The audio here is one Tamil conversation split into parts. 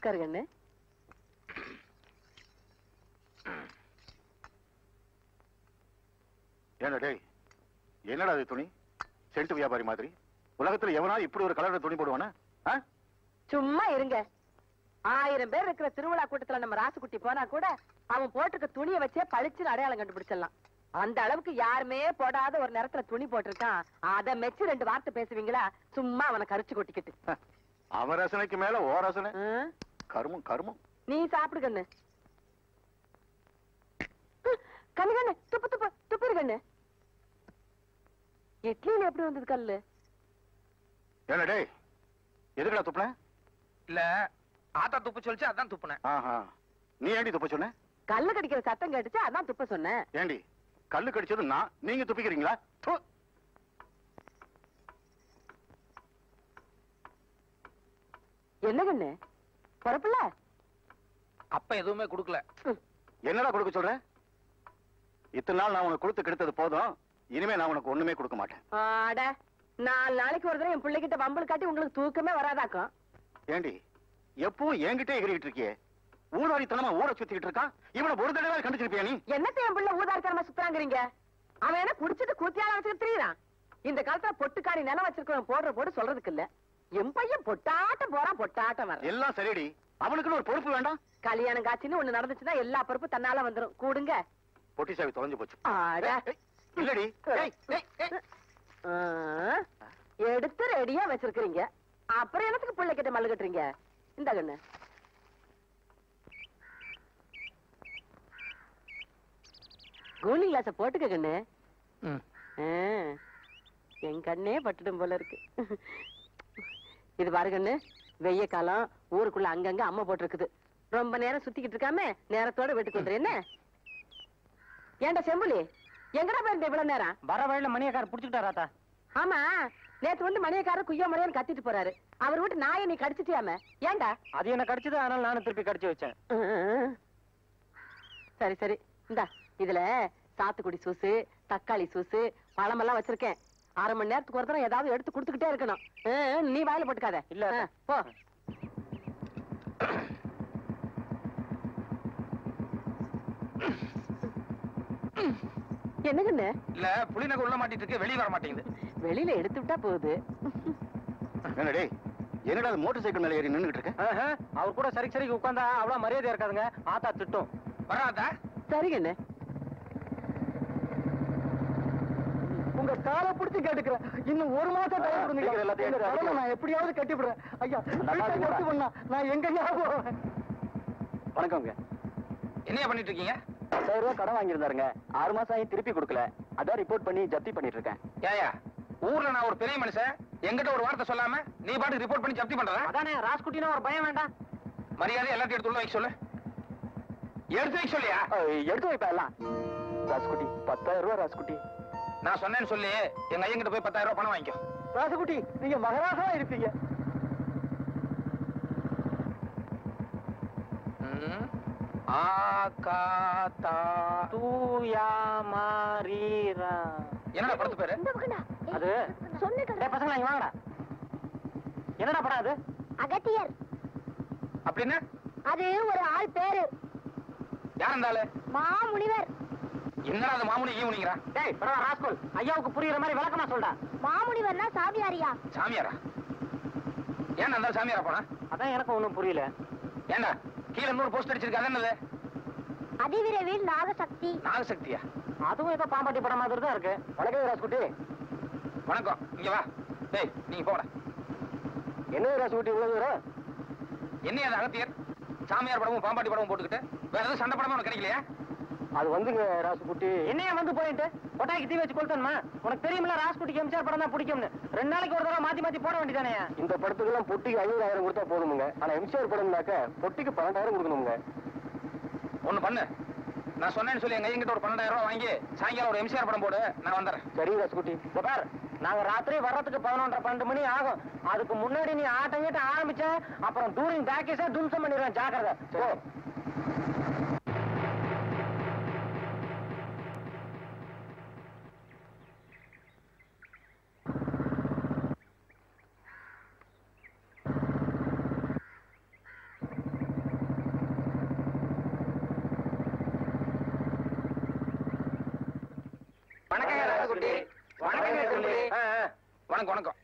உட்காருங்கண்ணு. என்னடா அது துணி? சென்ட் வியாபாரி மாதிரி உலகத்துல எவனா இப்படி ஒரு கலர்ல துணி போடுவானா? சும்மா இருங்க. 1000 பேர் இருக்கிற திருவிழா கூட்டத்துல நம்ம ராசுக்குட்டி போனா கூட அவன் போட்டிருக்க துணியை வச்சே பளிச்சுன்னு அடையாளம் கண்டுபிடிச்சிடலாம். அந்த அளவுக்கு யாருமே போடாத ஒரு நேரத்துல துணி போட்டிருக்கான். அத மெச்சு 2 வார்த்தை பேசுவீங்களா? சும்மா அவனை கரிச்சு கொட்டிக்கிட்டு. அவன் ரசனைக்கு மேல ஓ ரசனை. கருமம் கருமம். நீ சாப்பிடு கண்ணு. கண்ணு கண்ணு துப்பு துப்பு துப்பிரு கண்ணு. இட்லியில எப்படி வந்தது கல்லு? என்னடே எதுக்குடா துப்புன? இல்ல ஆத்தா துப்பு சொல்லிச்சு அதான் துப்புனேன். நீ ஏண்டி துப்ப சொன்ன? கல்லு கடிக்கிற சத்தம் கேட்டுச்சு அதான் துப்ப சொன்னேன். ஏண்டி கல்லு கடிச்சது நான், நீங்க துப்பிக்கிறீங்களா? என்ன கண்ணு பொறப்புல? அப்ப எதுவுமே குடுக்கல. என்னடா கொடுக்க சொல்ற? இத்தனை நாள் நான் உனக்கு கொடுத்து கெடுத்தது போதும். இனிமே நான் உனக்கு ஒண்ணுமே கொடுக்க மாட்டேன். 4 நாளைக்கு ஒரு தடவை என் பிள்ளைகிட்ட வம்பல் காட்டி உங்களுக்கு தூக்கமே வராதாக்கும். ஏண்டி எப்பவும் என்கிட்ட எகிரிட்டு இருக்கியே? ஊதாரித்தனமா ஊரை சுத்திக்கிட்டு இருக்கான். இவனை ஒரு தடவை கண்டிச்சிருப்பியா நீ? என்னத்த என் பிள்ளை ஊதாரித்தனமா சுத்துறாங்கிறீங்க? அவன் என்ன குடிச்சிட்டு கூத்தியால வச்சுட்டு திரியிறான். இந்த காலத்துல பொட்டுக்காரி நிலம் வச்சிருக்கவன் போடுற போடு சொல்றதுக்கு இல்ல. என் பையன் பொட்டாட்டம் போறான், பொட்டாட்டம் வர. எல்லாம் சரிடி, அவனுக்குன்னு ஒரு பொறுப்பு வேண்டாம்? கல்யாணம் காட்சின்னு ஒண்ணு நடந்துச்சுன்னா எல்லா பொறுப்பு தன்னால வந்துரும். கூடுங்க. பொட்டி சாவி தொலைஞ்சு போச்சு. இல்லடி எடுத்து ரெடியா வச்சிருக்கீங்க. அப்புறம் என்னத்துக்கு பிள்ளை கிட்ட மல்லு கட்டுறீங்க? இந்த கண்ணு கூலிங் கிளாஸ போட்டுக்க கண்ணு. என் கண்ணே பட்டுடும் போல இருக்கு. இது பாரு கண்ணு, வெய்ய காலம் ஊருக்குள்ள அங்கங்க அம்மா போட்டிருக்குது. ரொம்ப நேரம் சுத்திக்கிட்டு இருக்காம நேரத்தோட வீட்டுக்கு வந்துரு. என்ன ஏண்டா செம்புலி, எங்கடா போயிருந்த இவ்வளவு நேரம்? வர வழியில மணியக்காரர் புடிச்சுக்கிட்டாராத்தா? ஆமா, நேத்து வந்து மணியக்காரர் குய்யோ மணியான்னு கத்திட்டு போறாரு. அவர் வீட்டு நாயை நீ கடிச்சிட்டியாம? ஏண்டா? அது என்ன கடிச்சது, அதனால நானும் திருப்பி கடிச்சு வச்சேன். சரி சரி, இந்தா இதுல சாத்துக்குடி சூசு, தக்காளி சூசு, பழமெல்லாம் வச்சிருக்கேன். 1/2 மணி நேரத்துக்கு ஒரு தடவை ஏதாவது எடுத்து கொடுத்துக்கிட்டே இருக்கணும். நீ வாயில போட்டுக்காத. இல்ல போ. என்னங்கண்ணே? இல்ல புளிநகை உள்ள மாட்டிட்டு இருக்கு, வெளியே வர மாட்டேங்குது. வெளியில எடுத்து விட்டா போகுது. என்னடே என்னடா மோட்டார் சைக்கிள் மேல ஏறி நின்னுட்டு இருக்க? அவர் கூட சரி சரிக்கு உட்கார்ந்தா அவ்வளவு மரியாதை இருக்காதுங்க. ஆத்தா திட்டும். வராதா? சரிங்கண்ணே. உங்க காலை பிடிச்சு கேட்டுக்கிறேன். இன்னும் 1 மாசம் டைம் கொடுங்க. நான் எப்படியாவது கட்டிவிடுறேன். ஐயா நான் எங்க ஞாபகம். வணக்கங்க. என்ன பண்ணிட்டு இருக்கீங்க? 10,000 ரூபாய் கடன் வாங்கியிருந்தாருங்க. 6 மாசம் ஆகி திருப்பி கொடுக்கல. அதான் ரிப்போர்ட் பண்ணி ஜப்தி பண்ணிட்டு இருக்கேன். ஏயா ஊர்ல நான் ஒரு பெரிய மனுஷன், எங்கிட்ட ஒரு வார்த்தை சொல்லாம நீ பாட்டு ரிப்போர்ட் பண்ணி ஜப்தி பண்ற? அதானே ராஸ்குட்டினா ஒரு பயம் வேண்டாம். மரியாதை எல்லாத்தையும் எடுத்து உள்ள வைக்க சொல்லு. எடுத்து வைக்க சொல்லியா? எடுத்து வைப்பா எல்லாம். ராஸ்குட்டி 10,000 ரூபாய். ராஸ்குட்டி நான் சொன்னேன்னு சொல்லி எங்க ஐயங்கிட்ட போய் 10,000 ரூபாய் பணம் வாங்கிக்கோ. ராசுகுட்டி நீங்க மகராசா இருப்பீங்க. என்னடா படத்து பேரு? அது பசங்களா இங்க வாங்கடா. என்னடா படம் அது? அகத்தியர். அப்படின்னா அது ஒரு ஆள் பேரு. யார் அந்த ஆளு? மாமுனிவர். என்னடா அது மாமுனி ஈவுனிங்கிறா? டேய் பரவா ராஸ்கோல், ஐயாவுக்கு புரியுற மாதிரி விளக்கமா சொல்டா. மாமுனிவர்னா சாமியாரியா? சாமியாரா? ஏன் அந்த சாமியாரா போனா? அதான் எனக்கு ஒண்ணும் புரியல. ஏண்டா கீழே 100 போஸ்ட் அடிச்சிருக்க, அது என்னது? அதிவிரைவில் நாகசக்தி. நாகசக்தியா? அதுவும் ஏதோ பாம்பாட்டி படம் மாதிரி தான் இருக்கு. வணக்கம் ராஸ்குட்டி. வணக்கம். இங்க வா. டேய் நீங்க போட. என்ன ராஸ்குட்டி இவ்வளவு தூரம்? என்ன அது அகத்தியர் சாமியார் படமும் பாம்பாட்டி படமும் போட்டுக்கிட்டு வேற எதுவும் சண்டை படமும் உனக்கு கிடைக்கலையா? அது வந்துங்க ராசுகுட்டி. என்னையா வந்து போயிட்டு கொட்டாய்க்கு தீ வச்சு கொளுத்தணுமா? உனக்கு தெரியுமில்ல ராசுகுட்டிக்கு எம்ஜிஆர் படம் தான் பிடிக்கும்னு. 2 நாளைக்கு ஒரு தடவை மாத்தி மாத்தி போட வேண்டியதானே? இந்த படத்துக்கு எல்லாம் பொட்டிக்கு 50,000 கொடுத்தா போதுமுங்க. ஆனா எம்ஜிஆர் படம்னாக்க பொட்டிக்கு 12,000 கொடுக்கணுங்க. ஒண்ணு பண்ணு, நான் சொன்னேன்னு சொல்லி எங்க எங்கிட்ட ஒரு 12,000 ரூபாய் வாங்கி சாயங்காலம் ஒரு எம்ஜிஆர் படம் போடு, நான் வந்துடுறேன். சரி ராசுகுட்டி. பார், நாங்க ராத்திரி வர்றதுக்கு 11:30-12 மணி ஆகும். அதுக்கு முன்னாடி நீ ஆட்டம் கிட்ட ஆரம்பிச்ச அப்புறம் டூரிங் பேக்கேஜா தும்சம் பண்ணிடுறேன். ஜாக்கிரதை. ராசுகுட்டி. வணக்கம் தம்பி. வணக்கம் வணக்கம்.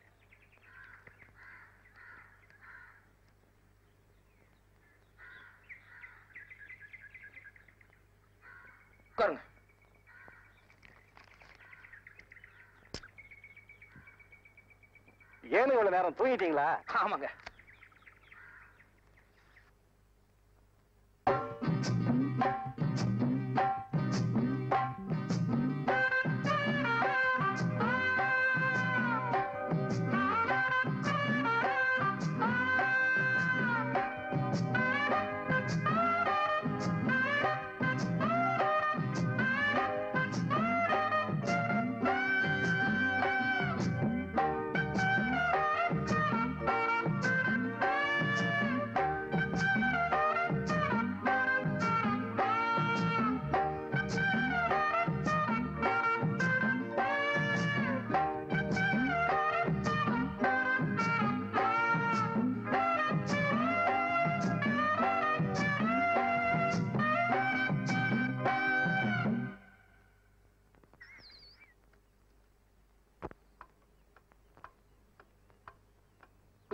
உட்காருங்க. ஏன்னு இவ்வளவு நேரம் தூங்கிட்டீங்களா? ஆமாங்க.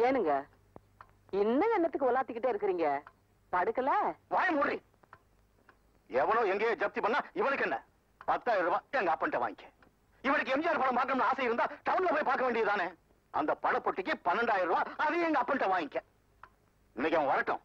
ஏனுங்க இன்னும் என்னத்துக்கு உலாத்திக்கிட்டே இருக்கிறீங்க? படுக்கல? வாய மூடி. எவனோ எங்கேயோ ஜப்தி பண்ணா இவனுக்கு என்ன? 10,000 ரூபாய் எங்க அப்பன்ட்ட வாங்கிக்க. இவனுக்கு எம்ஜிஆர் படம் பார்க்கணும்னு ஆசை இருந்தா டவுன்ல போய் பார்க்க வேண்டியதுதானே? அந்த படப்பொட்டிக்கு 12,000 ரூபாய் அதையும் எங்க அப்பன்ட்ட வாங்கிக்க. இன்னைக்கு அவன் வரட்டும்.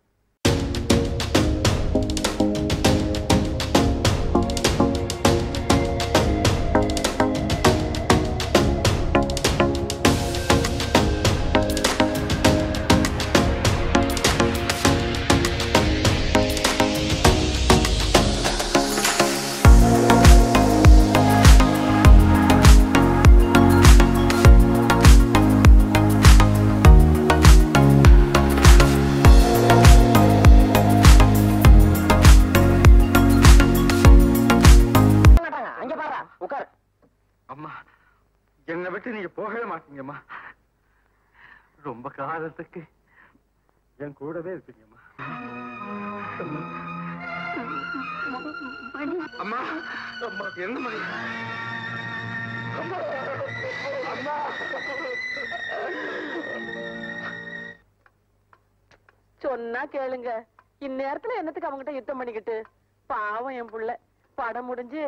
என்னை விட்டு நீங்க போகவே மாட்டீங்கம்மா. ரொம்ப காலத்துக்கு என் கூடவே இருப்பீங்கம்மா. அம்மா அம்மா என்ன மணி? சொன்னா கேளுங்க. இந்நேரத்துல என்னத்துக்கு அவங்கிட்ட யுத்தம் பண்ணிக்கிட்டு? பாவம் என் புள்ள. படம் முடிஞ்சு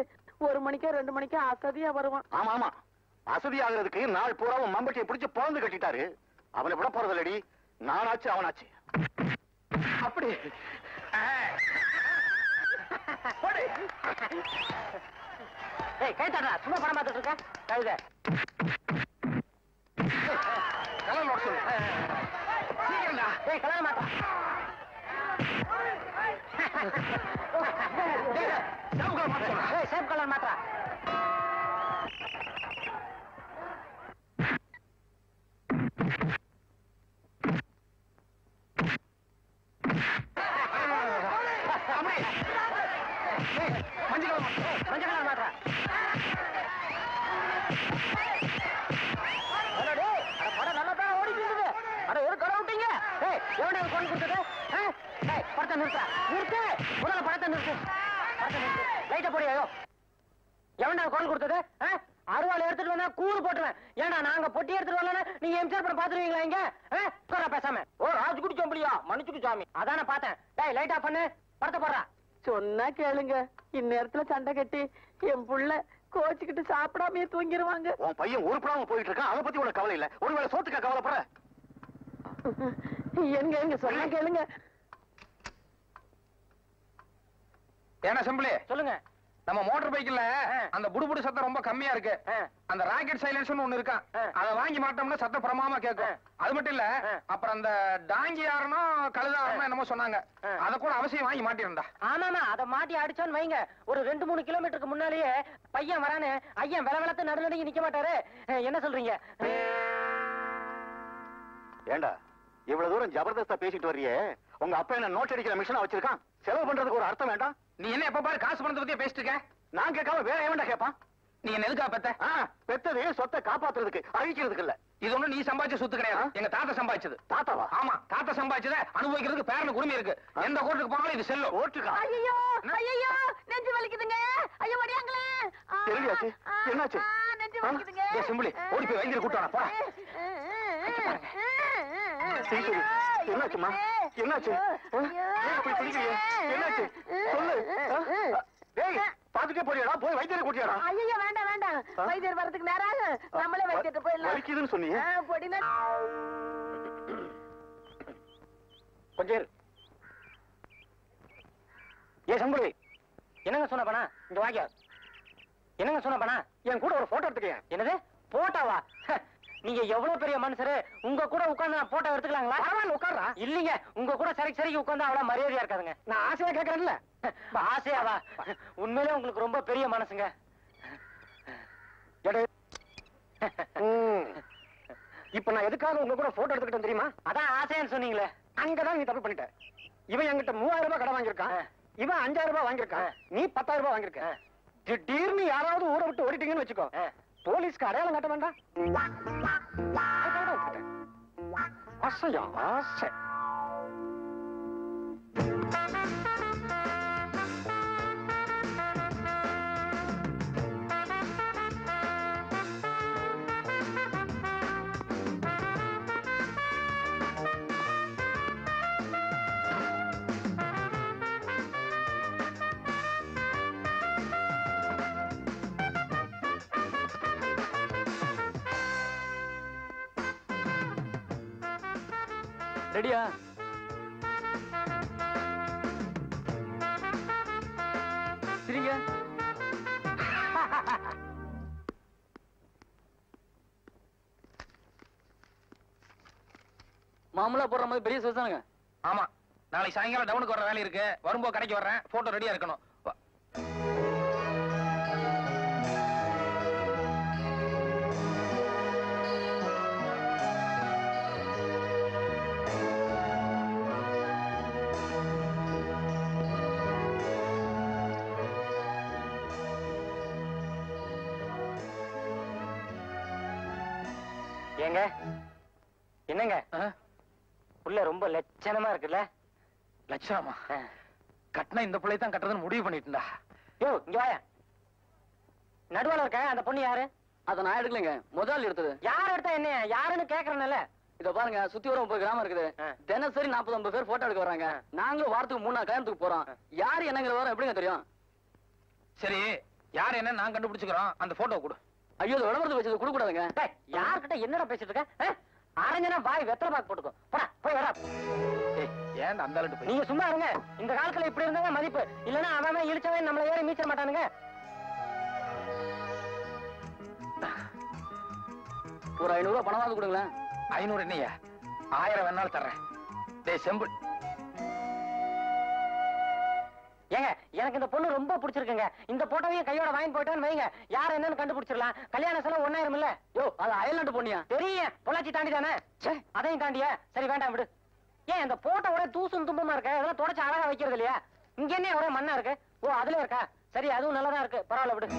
1 மணிக்கோ 2 மணிக்கோ அசதியா வருவான். ஆமா ஆமா, அசதி ஆகிறதுக்கு நாள் பூராவும் மம்பட்டியை பிடிச்சு பொழந்து கட்டிட்டாரு. அவனை விட போறதில்லடி. நானாச்சு அவனாச்சு. அப்படி கைத்தாடா, சும்மா படம் பார்த்துட்டு இருக்க கழுத. கலர் நோட் சொல்லு. சீக்கிரம்டா. கல்யாணம் மாட்டா. சேப் கலர் மாட்டா. மஞ்சள் கலர் மாட்டா. படம் நல்லா தான் ஓடிட்டு இருந்தது. அட ஒரு கடை விட்டீங்க. எவனே கொண்டு கொடுத்தது? படத்தை நிறுத்த நிறுத்து. முதல்ல படத்தை நிறுத்து. படத்தை நிறுத்து. லைட்டை போடியோ. எவன்டா கொண்டு கொடுத்தது? அருவாள் எடுத்துட்டு வந்தா கூறு போட்டுவேன். ஏன்னா நாங்க பொட்டி எடுத்துட்டு வரலன்னா நீங்க எம்ஜிஆர் படம் பாத்துருவீங்களா இங்க? பேசாம ஓ ராஜ்குடி சம்பளியா மன்னிச்சுக்கு சாமி. அதான பார்த்தேன். டேய் லைட் ஆஃப் பண்ணு. படத்தை போடுறா. சொன்னா கேளுங்க. இந்நேரத்துல சண்டை கட்டி என் புள்ள கோச்சுக்கிட்டு சாப்பிடாமயே தூங்கிடுவாங்க. உன் பையன் உருப்படாம போயிட்டு இருக்கான். அதை பத்தி உனக்கு கவலை இல்ல. ஒருவேளை சோத்துக்கா கவலைப்படுற? எங்க எங்க சொன்னா கேளுங்க. ஏன்னா செம்பிளி சொல்லுங்க. நம்ம மோட்டார் பைக்ல அந்த புடுபுடு சத்தம் ரொம்ப கம்மியா இருக்கு. அந்த ராக்கெட் சைலன்ஸ்னு ஒண்ணு இருக்கா. அதை வாங்கி மாட்டோம்னா சத்தம் பிரமாமா கேட்கும். அது மட்டும் இல்ல, அப்புறம் அந்த டாங்கி யாரனும் கழுதாரனும் என்னமோ சொன்னாங்க. அத கூட அவசியம் வாங்கி மாட்டிருந்தா. ஆமாமா, அதை மாட்டி அடிச்சோன்னு வைங்க, ஒரு 2-3 கிலோமீட்டருக்கு முன்னாலேயே பையன் வரானு ஐயன் வெளவெளத்து நடுநடுங்கி நிக்க மாட்டாரு. என்ன சொல்றீங்க? ஏண்டா இவ்வளவு தூரம் ஜபர்தஸ்தா பேசிட்டு வர்றியே, உங்க அப்பா என்ன நோட் அடிக்கிற மிஷினா வச்சிருக்கான்? செலவு பண்றதுக்கு ஒரு அர்த்தம் வேண்டாம்? நீ என்ன எப்ப பாரு காசு பணத்தை பத்தியே பேசிட்டு இருக்க? நான் கேட்காம வேற எவன்டா கேட்பான்? நீ என்ன எதுக்கா பெத்த? பெத்தது சொத்தை காப்பாத்துறதுக்கு, அழிக்கிறதுக்கு இல்ல. இது ஒண்ணு நீ சம்பாதிச்ச சொத்து கிடையாது. எங்க தாத்தா சம்பாதிச்சது. தாத்தாவா? ஆமா, தாத்தா சம்பாதிச்சத அனுபவிக்கிறதுக்கு பேரனுக்கு உரிமை இருக்கு. எந்த கோர்ட்டுக்கு போனாலும் இது செல்லும். ஓட்டுக்கா? ஐயோ ஐயோ நெஞ்சு வலிக்குதுங்க. ஐயோ வடியாங்களே. தெரியாச்சு. என்னாச்சு? செம்பிளி ஓடி போய் வைத்தியர் கூட்டு வரா போடா. என்னாச்சுமா? என்னாச்சு? போய் குளிக்கிறீங்க? என்னாச்சு? சொல்லு. டேய் பாத்துட்டே போறியாடா? போய் வைத்தியரை கூட்டியாடா? ஐயோ வேண்டாம் வேண்டாம், வைத்தியர் வரதுக்கு நேரம் நம்மளே வைத்தியர்ட்ட போயிடலாம். வலிக்குதுன்னு சொன்னீங்க. பொடினா கொஞ்சம் ஏ சம்பளி, என்னங்க சொன்ன பண்ணா? இங்க வாங்க. என்னங்க சொன்ன பண்ணா? என் கூட ஒரு போட்டோ எடுத்துக்க. என்னது போட்டோவா? நீங்க எவ்வளவு பெரிய மனுஷரு, உங்க கூட உட்கார்ந்து நான் போட்டோ எடுத்துக்கலாங்களா? பரவாயில்ல உட்கார்றா. இல்லீங்க, உங்க கூட சரிக்கு உட்கார்ந்து அவ்வளவு மரியாதையா இருக்காதுங்க. நான் ஆசையா கேட்கறேன்ல. ஆசையாவா? உண்மையிலே உங்களுக்கு ரொம்ப பெரிய மனசுங்க. இப்ப நான் எதுக்காக உங்க கூட போட்டோ எடுத்துக்கிட்டேன் தெரியுமா? அதான் ஆசையான்னு சொன்னீங்களே, அங்கதான் நீ தப்பு பண்ணிட்ட. இவன் என்கிட்ட 3000 ரூபாய் கடன் வாங்கியிருக்கான், இவன் 5000 ரூபாய் வாங்கியிருக்கான், நீ 10000 ரூபாய் வாங்கியிருக்க. திடீர்னு யாராவது ஊரை விட்டு ஓடிட்டீங்கன்னு வச்சுக்கோ, போலீஸ்க்கு அடையாளம் காட்ட வேண்டாம். ஆசையா ஆசை. ரெடியா? சரிங்க. மாமூலா போடுற மாதிரி பெரிய சுதானுங்க. ஆமா, நாளைக்கு சாயங்காலம் டவுனுக்கு வர வேலை இருக்கு. வரும்போது கடைக்கு வர்றேன். போட்டோ ரெடியா இருக்கணும். ஏங்க என்னங்க உள்ள ரொம்ப லட்சணமா இருக்குல்ல? லட்சணமா? கட்டினா இந்த பிள்ளை தான் கட்டுறதுன்னு முடிவு பண்ணிட்டுடா. யோ இங்க வாயா. நடுவால இருக்க அந்த பொண்ணு யாரு? அத நான் எடுக்கலைங்க, முதல் எடுத்தது. யார் எடுத்தா என்ன? யாருன்னு கேக்குறேன்ல. இத பாருங்க, சுத்தி வர 30 கிராமம் இருக்குது. தினசரி 40-50 பேர் போட்டோ எடுக்க வர்றாங்க. நாங்களும் வாரத்துக்கு 3 நாள் கல்யாணத்துக்கு போறோம். யாரு என்னங்கிற வர எப்படிங்க தெரியும்? சரி, யார் என்ன நான் கண்டுபிடிச்சுக்கிறோம். அந்த போட்டோ கொடு. ஐயோ, விளம்பரத்தை வச்சது கொடுக்க கூடாதுங்க. யார்கிட்ட என்னடா பேசிட்டு இருக்க? அரஞ்சனா வாய் வெத்தலை பாக்கு போட்டுக்கோ. போடா போய் வரா. ஏன் அந்த ஆளுட்டு நீங்க சும்மா இருங்க. இந்த காலத்துல இப்படி இருந்தாங்க மதிப்பு. இல்லன்னா அவன் இழிச்சவன் நம்மள ஏறி மீச்ச மாட்டானுங்க. ஒரு 500 ரூபாய் பணமாவது கொடுங்களேன். 500 என்னையா? 1000 வேணாலும் தர்றேன். டேய் செம்பு, ஏங்க எனக்கு இந்த பொண்ணு ரொம்ப பிடிச்சிருக்குங்க. இந்த போட்டோவையும் கையோட வாங்கி போயிட்டான்னு வைங்க, யார் என்னன்னு கண்டுபிடிச்சிடலாம். கல்யாண செலவு 1000 இல்ல. யோ, அது அயல்நாட்டு பொண்ணியா? தெரியும், பொள்ளாச்சி தாண்டி தானே. அதையும் தாண்டியா? சரி வேண்டாம் விடு. ஏன் இந்த போட்டோ ஒரே தூசும் தும்பமா இருக்க? அதெல்லாம் தொடச்சு அழகா வைக்கிறது இல்லையா? இங்க என்ன ஒரே மண்ணா இருக்கு? ஓ அதுல இருக்கா? சரி, அதுவும் நல்லதா இருக்கு, பரவாயில்ல விடு.